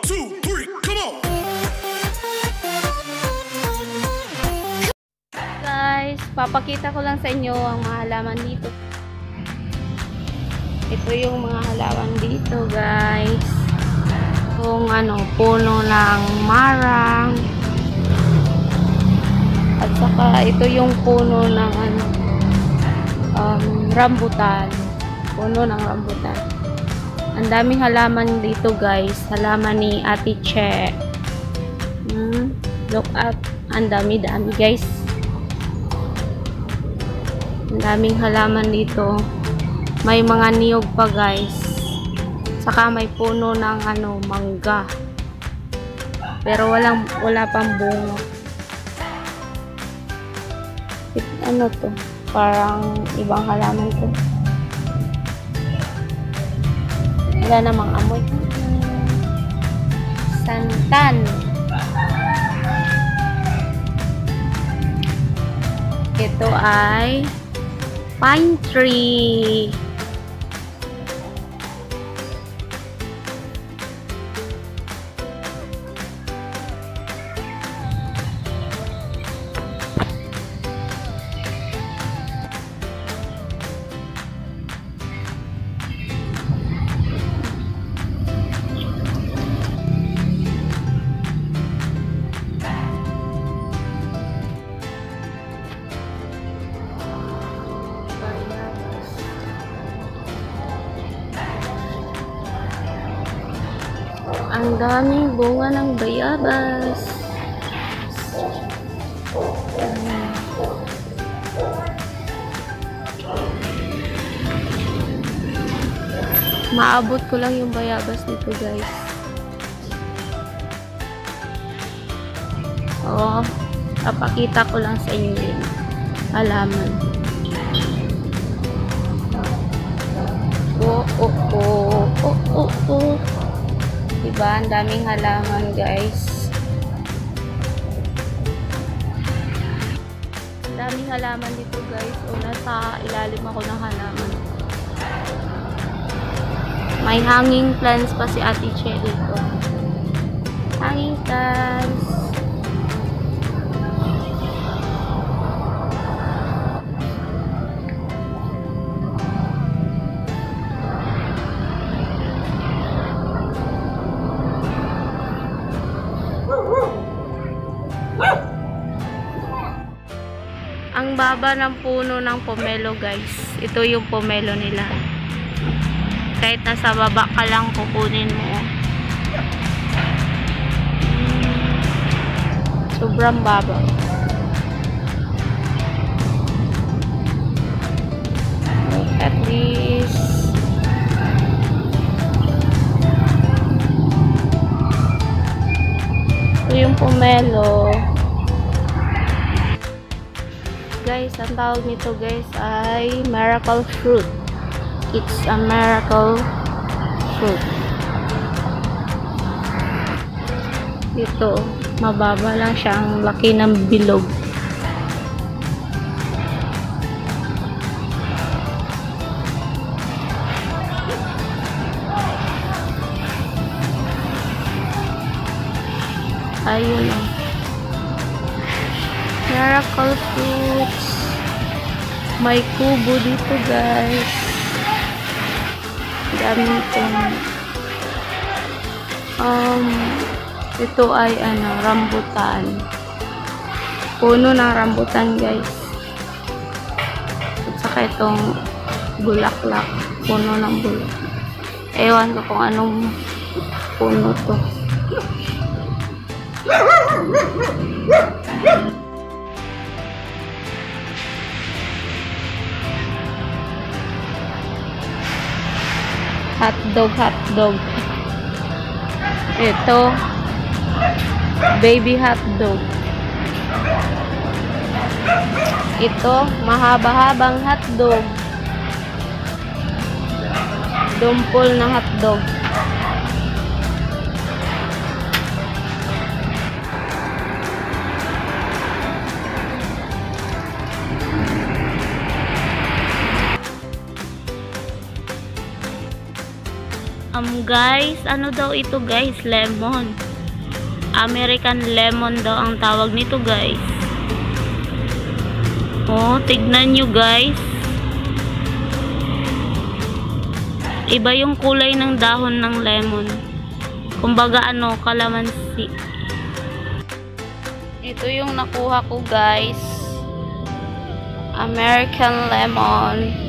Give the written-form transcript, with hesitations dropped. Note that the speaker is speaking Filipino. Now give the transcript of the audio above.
2, 3, come on! Guys, papakita ko lang sa inyo ang mga halaman dito. Ito yung mga halaman dito, guys. Kung puno ng marang. At saka ito yung puno ng rambutan. Puno ng rambutan. Ang daming halaman dito, guys. Halaman ni Ate Che. Look at, ang dami-dami, guys. Ang daming halaman dito. May mga niyog pa, guys. Saka may puno ng mangga. Pero wala pang bunga. Ano to? Parang ibang halaman to. Wala namang amoy. Santan. Ito ay pine tree. Ang daming bunga ng bayabas. Maabot ko lang yung bayabas nito, guys. Oo, papakita ko lang sa inyo yung halaman. Oh. Diba? Ang daming halaman, guys. Ang daming halaman dito, guys. O, nasa ilalim ako ng halaman. May hanging plants pa si Ate Che dito. Hanging plants. Ang baba ng puno ng pomelo, guys. Ito yung pomelo nila. Kahit nasa baba ka lang, kukunin mo. Sobrang baba. Look at this. Ito yung pomelo. Guys, ang tawag nito, guys, ay miracle fruit. It's a miracle fruit. Ito, mababa lang siya. Ang laki ng bilog. Ayun o. Miracle fruits. May kubo dito, guys. Dami ito. Ito ay rambutan. Puno ng rambutan, guys. At saka itong bulaklak. Puno ng bulaklak. Ewan ko kung anong puno to. Hotdog. Ito, baby hotdog. Ito, mahaba-habang hotdog. Dumpol na hotdog. Guys, ano daw ito guys? Lemon. American lemon daw ang tawag nito guys. Oh, tignan nyo guys. Iba yung kulay ng dahon ng lemon. Kumbaga ano, kalamansi. Ito yung nakuha ko guys. American lemon.